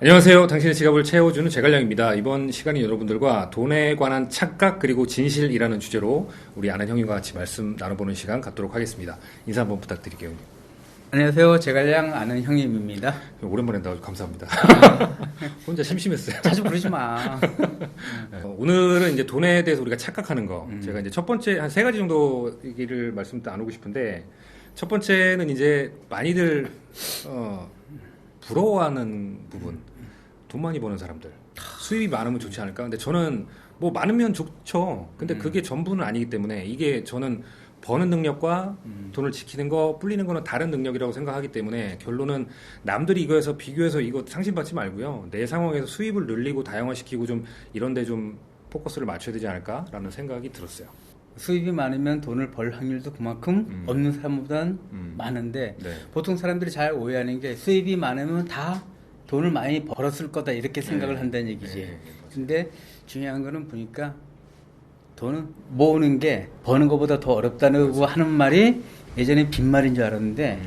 안녕하세요. 당신의 지갑을 채워주는 제갈량입니다. 이번 시간이 여러분들과 돈에 관한 착각 그리고 진실이라는 주제로 우리 아는 형님과 같이 말씀 나눠보는 시간 갖도록 하겠습니다. 인사 한번 부탁드릴게요. 안녕하세요. 제갈량 아는 형님입니다. 오랜만에 나와서 감사합니다. 혼자 심심했어요. 자주 부르지 마. 오늘은 이제 돈에 대해서 우리가 착각하는 거. 제가 이제 첫 번째 한 세 가지 정도 얘기를 말씀 나누고 싶은데, 첫 번째는 이제 많이들 부러워하는 부분. 돈 많이 버는 사람들. 수입이 많으면 좋지 않을까? 근데 저는 뭐 많으면 좋죠. 근데 그게 전부는 아니기 때문에 이게 저는 버는 능력과 돈을 지키는 거, 불리는 거는 다른 능력이라고 생각하기 때문에 결론은 남들이 이거에서 비교해서 이거 상심받지 말고요. 내 상황에서 수입을 늘리고 다양화시키고 좀 이런 데 좀 포커스를 맞춰야 되지 않을까라는 생각이 들었어요. 수입이 많으면 돈을 벌 확률도 그만큼 없는 사람보다는 많은데 네. 보통 사람들이 잘 오해하는 게 수입이 많으면 다 돈을 많이 벌었을 거다 이렇게 생각을 한다는 얘기지. 근데 중요한 거는 보니까 돈은 모으는 게 버는 것보다 더 어렵다고 하는 말이 예전에 빈말인 줄 알았는데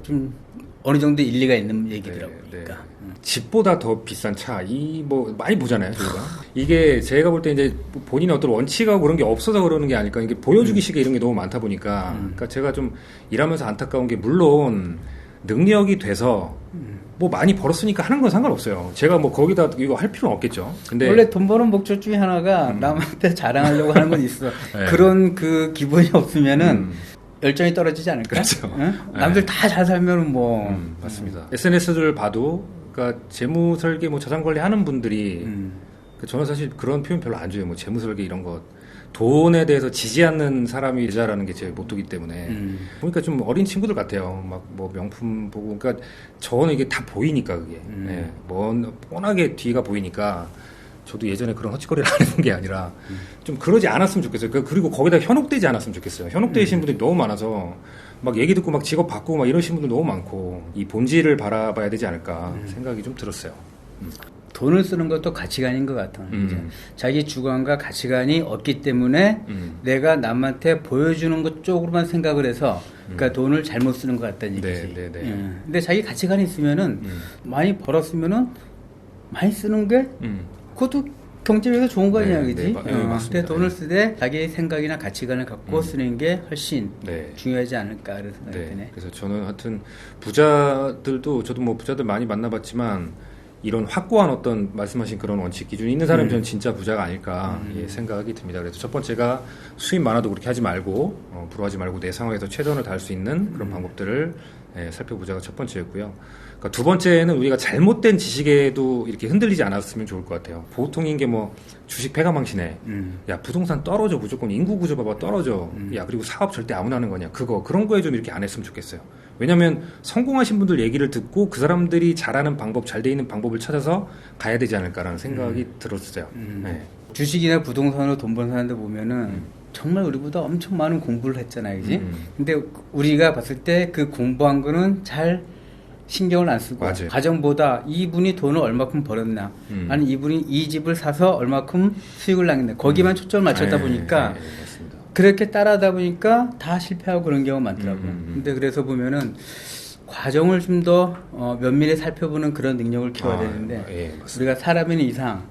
좀 어느 정도 일리가 있는 얘기더라고요. 그러니까. 집보다 더 비싼 차, 뭐 많이 보잖아요, 저희가. 이게 제가 볼 때 이제 본인의 어떤 원칙하고 그런 게 없어서 그러는 게 아닐까. 이게 보여주기식의 이런 게 너무 많다 보니까. 그러니까 제가 좀 일하면서 안타까운 게 물론 능력이 돼서 뭐 많이 벌었으니까 하는 건 상관없어요. 제가 뭐 거기다 이거 할 필요는 없겠죠. 근데 원래 돈 버는 목적 중에 하나가 남한테 자랑하려고 하는 건 있어. 네. 그런 그 기분이 없으면은 열정이 떨어지지 않을까? 그렇죠. 응? 남들 다 잘 살면은 뭐. 맞습니다. SNS를 봐도 그러니까 재무 설계 뭐 자산 관리 하는 분들이 저는 사실 그런 표현 별로 안 좋아해요. 뭐 재무 설계 이런 거. 돈에 대해서 지지 않는 사람이 되자라는 게 제 모토기 때문에 보니까 좀 어린 친구들 같아요. 막 뭐 명품 보고 그러니까 저는 이게 다 보이니까 그게 네, 뻔하게 뒤가 보이니까 저도 예전에 그런 헛짓거리를 안 해본 게 아니라 좀 그러지 않았으면 좋겠어요. 그리고 거기다 현혹되지 않았으면 좋겠어요. 현혹되신 분들이 너무 많아서 막 얘기 듣고 막 직업 바꾸고 막 이러신 분들 너무 많고 이 본질을 바라봐야 되지 않을까 생각이 좀 들었어요. 돈을 쓰는 것도 가치관인 것 같아. 이제 자기 주관과 가치관이 없기 때문에 내가 남한테 보여주는 것 쪽으로만 생각을 해서 그러니까 돈을 잘못 쓰는 것 같다는 얘기지. 근데 자기 가치관이 있으면은 많이 벌었으면은 많이 쓰는 게 그것도 경제력에서 좋은 거 아니야, 그지? 근데 돈을 쓰되 자기의 생각이나 가치관을 갖고 쓰는 게 훨씬 중요하지 않을까 그런 생각이 드네. 그래서 저는 하여튼 부자들도 저도 뭐 부자들 많이 만나봤지만 이런 확고한 어떤 말씀하신 그런 원칙 기준이 있는 사람이 저는 진짜 부자가 아닐까 생각이 듭니다. 그래서 첫 번째가 수입 많아도 그렇게 하지 말고 부러워하지 말고 내 상황에서 최선을 다할 수 있는 그런 방법들을 살펴보자가 첫 번째였고요. 그러니까 두 번째는 우리가 잘못된 지식에도 이렇게 흔들리지 않았으면 좋을 것 같아요. 보통인 게 뭐 주식 패가망신해. 야 부동산 떨어져 무조건 인구 구조 봐봐 떨어져. 야 그리고 사업 절대 아무나 하는 거냐. 그런 거에 좀 이렇게 안 했으면 좋겠어요. 왜냐하면 성공하신 분들 얘기를 듣고 그 사람들이 잘하는 방법, 잘 돼 있는 방법을 찾아서 가야 되지 않을까라는 생각이 들었어요. 주식이나 부동산으로 돈 버는 사람들 보면은 정말 우리보다 엄청 많은 공부를 했잖아요, 그지? 근데 우리가 봤을 때 그 공부한 거는 잘 신경을 안 쓰고 맞아요. 가정보다 이분이 돈을 얼마큼 벌었나 아니 이분이 이 집을 사서 얼마큼 수익을 남겼나 거기만 초점을 맞췄다 보니까 그렇게 따라하다 보니까 다 실패하고 그런 경우가 많더라고요. 근데 그래서 보면은 과정을 좀 더 면밀히 살펴보는 그런 능력을 키워야 되는데 우리가 사람인 이상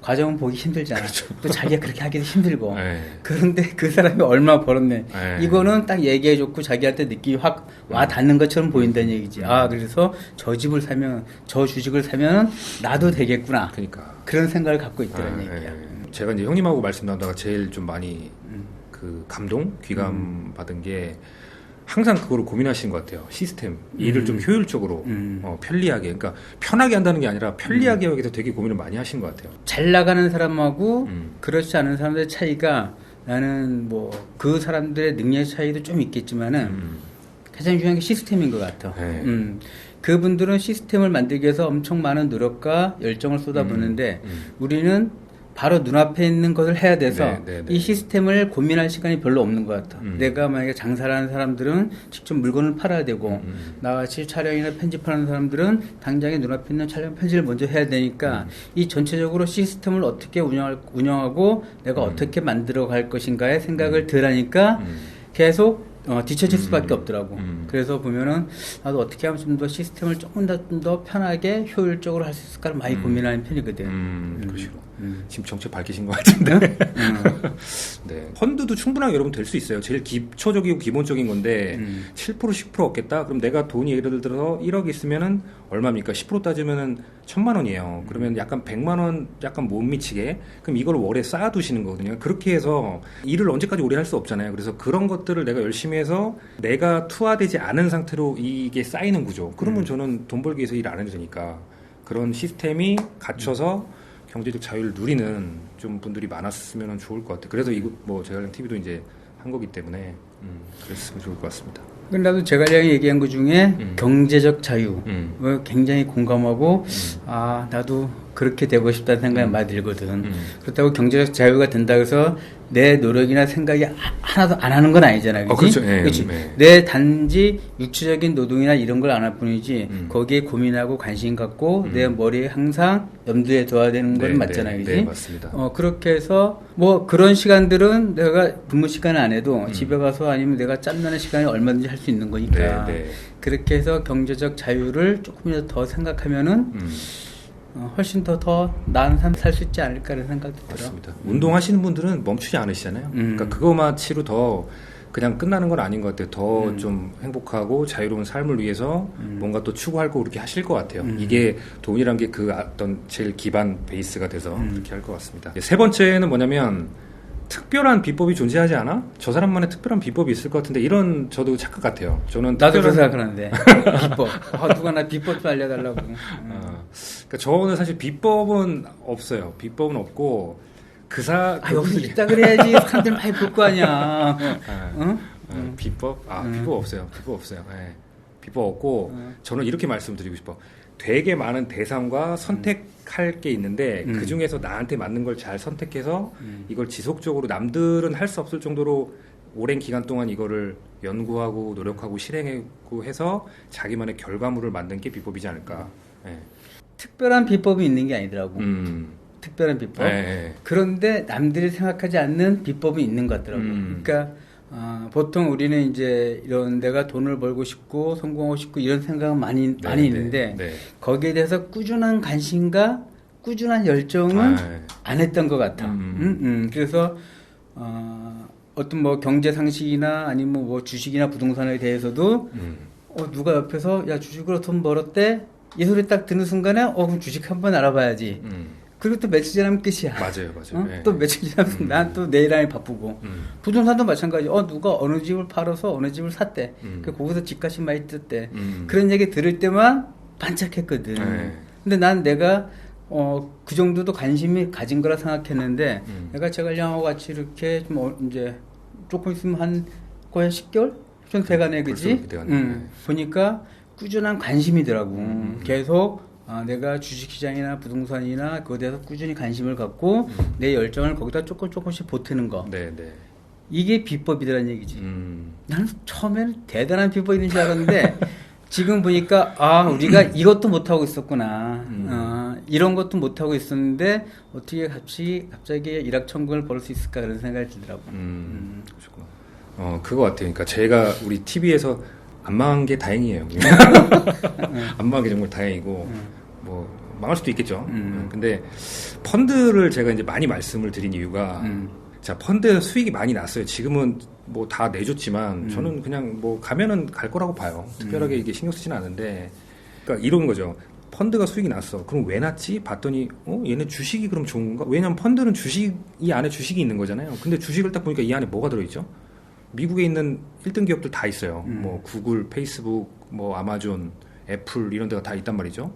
과정은 보기 힘들잖아. 그렇죠. 또 자기가 그렇게 하기도 힘들고 그런데 그 사람이 얼마 벌었네 이거는 딱 얘기해줬고 자기한테 느낌이 확 와 닿는 것처럼 보인다는 얘기지. 그래서 저 집을 사면 저 주식을 사면 나도 되겠구나. 그러니까. 그런 생각을 갖고 있다는 얘기야. 제가 이제 형님하고 말씀 나누다가 제일 좀 많이 그 귀감 받은 게 항상 그거를 고민하시는 것 같아요. 시스템, 일을 좀 효율적으로, 편리하게. 그러니까 편하게 한다는 게 아니라 편리하게 하기 위해서 되게 고민을 많이 하신 것 같아요. 잘 나가는 사람하고 그렇지 않은 사람들의 차이가 나는 뭐 그 사람들의 능력 차이도 좀 있겠지만은 가장 중요한 게 시스템인 것 같아. 그분들은 시스템을 만들기 위해서 엄청 많은 노력과 열정을 쏟아붓는데 우리는 바로 눈앞에 있는 것을 해야 돼서 이 시스템을 고민할 시간이 별로 없는 것 같아. 내가 만약에 장사를 하는 사람들은 직접 물건을 팔아야 되고 나같이 촬영이나 편집하는 사람들은 당장에 눈앞에 있는 촬영 편집을 먼저 해야 되니까 이 전체적으로 시스템을 어떻게 운영하고 내가 어떻게 만들어 갈 것인가에 생각을 덜 하니까 계속 뒤처질 수밖에 없더라고. 그래서 보면은 나도 어떻게 하면 좀 더 시스템을 조금 더 편하게 효율적으로 할 수 있을까를 많이 고민하는 편이거든. 그러시고. 지금 정책 밝히신 것 같은데. 네. 펀드도 충분하게 여러분 될 수 있어요. 제일 기초적이고 기본적인 건데 7% 10% 얻겠다? 그럼 내가 돈이 예를 들어서 1억 있으면은 얼마입니까? 10% 따지면은 1,000만 원이에요. 그러면 약간 100만 원 약간 못 미치게 그럼 이걸 월에 쌓아두시는 거거든요. 그렇게 해서 일을 언제까지 오래 할 수 없잖아요. 그래서 그런 것들을 내가 열심히 해서 내가 투하되지 않은 상태로 이게 쌓이는 구조. 그러면 저는 돈 벌기 위해서 일 안 해도 되니까 그런 시스템이 갖춰서 경제적 자유를 누리는 좀 분들이 많았으면 좋을 것 같아요. 그래서 이거 뭐 제갈량 TV도 이제 한 거기 때문에 그랬으면 좋을 것 같습니다. 나도 제갈량이 얘기한 것 중에 경제적 자유 굉장히 공감하고 아 나도 그렇게 되고 싶다는 생각이 많이 들거든. 그렇다고 경제적 자유가 된다 해서 내 노력이나 생각이 하나도 안 하는 건 아니잖아. 그렇지? 그렇죠. 네, 그렇지? 네. 내 단지 육체적인 노동이나 이런 걸 안 할 뿐이지 거기에 고민하고 관심 갖고 내 머리에 항상 염두에 둬야 되는 건 맞잖아요. 그렇지? 네, 맞습니다. 그렇게 해서 뭐 그런 시간들은 내가 근무 시간을 안 해도 집에 가서 아니면 내가 짬나는 시간에 얼마든지 할 수 있는 거니까 그렇게 해서 경제적 자유를 조금이라도 더 생각하면은 훨씬 더 나은 삶 살 수 있지 않을까라는 생각도 들어요. 맞습니다. 운동하시는 분들은 멈추지 않으시잖아요. 그러니까 그거만치로 더 그냥 끝나는 건 아닌 것 같아요. 더 좀 행복하고 자유로운 삶을 위해서 뭔가 또 추구할 거 그렇게 하실 것 같아요. 이게 돈이란 게 그 어떤 제일 기반 베이스가 돼서 그렇게 할 것 같습니다. 세 번째는 뭐냐면 특별한 비법이 존재하지 않아? 저 사람만의 특별한 비법이 있을 것 같은데 이런 저도 착각 같아요. 저는 나도 그렇게 생각하는데 비법. 누가 나 비법 좀 알려달라고. 그러니까 저는 사실 비법은 없어요. 비법은 없고 여기서 있다 그래야지 사람들 많이 볼 거 아니야. 비법? 비법 없어요. 비법 없어요. 네. 비법 없고 저는 이렇게 말씀드리고 싶어. 되게 많은 대상과 선택할 게 있는데 그 중에서 나한테 맞는 걸 잘 선택해서 이걸 지속적으로 남들은 할 수 없을 정도로 오랜 기간 동안 이거를 연구하고 노력하고 실행하고 해서 자기만의 결과물을 만든 게 비법이지 않을까. 네. 특별한 비법이 있는 게 아니더라고. 특별한 비법. 그런데 남들이 생각하지 않는 비법이 있는 것 같더라고. 그러니까 보통 우리는 이제 이런 내가 돈을 벌고 싶고 성공하고 싶고 이런 생각은 많이 있는데 거기에 대해서 꾸준한 관심과 꾸준한 열정은 안 했던 것 같아. 그래서 어떤 뭐 경제 상식이나 아니면 뭐 주식이나 부동산에 대해서도 누가 옆에서 야 주식으로 돈 벌었대 이 소리 딱 듣는 순간에 그럼 주식 한번 알아봐야지. 그리고 또 며칠 지나면 끝이야. 맞아요. 또 며칠 지나면 난 또 내일 안에 바쁘고. 부동산도 마찬가지. 누가 어느 집을 팔아서 어느 집을 샀대. 거기서 집값이 많이 떴대. 그런 얘기 들을 때만 반짝했거든. 근데 난 내가 그 정도도 관심이 가진 거라 생각했는데 내가 제갈량하고 같이 이렇게 좀 이제 조금 있으면 한 거의 10개월? 좀 돼가네, 그지? 보니까 꾸준한 관심이더라고. 계속 내가 주식시장이나 부동산이나 그거에 대해서 꾸준히 관심을 갖고 내 열정을 거기다 조금씩 보태는 거. 이게 비법이더란 얘기지. 나는 처음에는 대단한 비법이 있는 줄 알았는데 지금 보니까 우리가 이것도 못하고 있었구나. 이런 것도 못하고 있었는데 어떻게 갑자기 일확천금을 벌 수 있을까 그런 생각이 들더라고. 그거 같아요. 그러니까 제가 우리 TV에서 안 망한 게 다행이에요. 안 망한 게 정말 다행이고 뭐 망할 수도 있겠죠. 근데 펀드를 제가 이제 많이 말씀을 드린 이유가 자 펀드 수익이 많이 났어요. 지금은 뭐 다 내줬지만 저는 그냥 뭐 가면은 갈 거라고 봐요. 특별하게 이게 신경 쓰지는 않은데 그러니까 이런 거죠. 펀드가 수익이 났어. 그럼 왜 났지? 봤더니 얘네 주식이 그럼 좋은 건가? 왜냐면 펀드는 이 안에 주식이 있는 거잖아요. 근데 주식을 딱 보니까 이 안에 뭐가 들어있죠? 미국에 있는 1등 기업들 다 있어요. 뭐 구글, 페이스북, 뭐 아마존, 애플 이런 데가 다 있단 말이죠.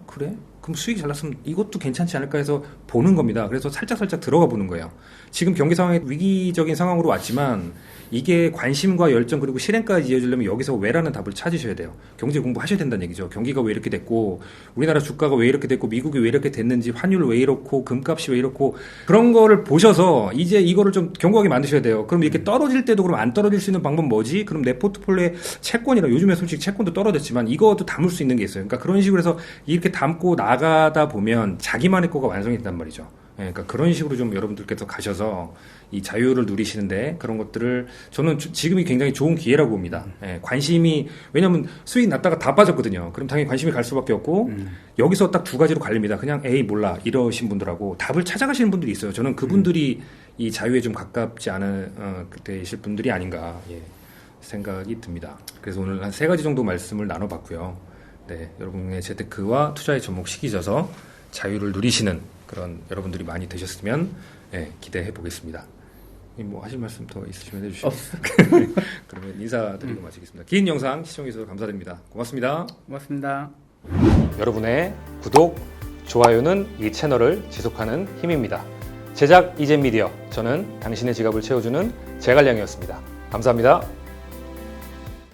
그래? 그럼 수익이 잘 났으면 이것도 괜찮지 않을까 해서 보는 겁니다. 그래서 살짝 들어가 보는 거예요. 지금 경기 상황이 위기적인 상황으로 왔지만 이게 관심과 열정 그리고 실행까지 이어지려면 여기서 왜라는 답을 찾으셔야 돼요. 경제 공부하셔야 된다는 얘기죠. 경기가 왜 이렇게 됐고 우리나라 주가가 왜 이렇게 됐고 미국이 왜 이렇게 됐는지 환율 왜 이렇고 금값이 왜 이렇고 그런 거를 보셔서 이제 이거를 좀 견고하게 만드셔야 돼요. 그럼 이렇게 떨어질 때도 그럼 안 떨어질 수 있는 방법 뭐지? 그럼 내 포트폴리오에 채권이라 요즘에 솔직히 채권도 떨어졌지만 이것도 담을 수 있는 게 있어요. 그러니까 그런 식으로 해서 이렇게 담고 나가다 보면 자기만의 거가 완성이 된단 말이죠. 그러니까 그런 식으로 좀 여러분들께서 가셔서 이 자유를 누리시는데 그런 것들을 저는 지금이 굉장히 좋은 기회라고 봅니다. 관심이 왜냐하면 수익 났다가 다 빠졌거든요. 그럼 당연히 관심이 갈 수밖에 없고 여기서 딱 두 가지로 갈립니다. 그냥 에이 몰라 이러신 분들하고 답을 찾아가시는 분들이 있어요. 저는 그분들이 이 자유에 좀 가깝지 않은 그때이실 분들이 아닌가 생각이 듭니다. 그래서 오늘 한 3가지 정도 말씀을 나눠봤고요. 네, 여러분의 재테크와 투자에 접목시키셔서 자유를 누리시는 그런 여러분들이 많이 되셨으면 기대해 보겠습니다. 뭐 하실 말씀 더 있으시면 해주시죠. 그러면 인사드리고 마치겠습니다. 긴 영상 시청해 주셔서 감사드립니다. 고맙습니다. 고맙습니다. 여러분의 구독, 좋아요는 이 채널을 지속하는 힘입니다. 제작 이젠미디어, 저는 당신의 지갑을 채워주는 제갈량이었습니다. 감사합니다.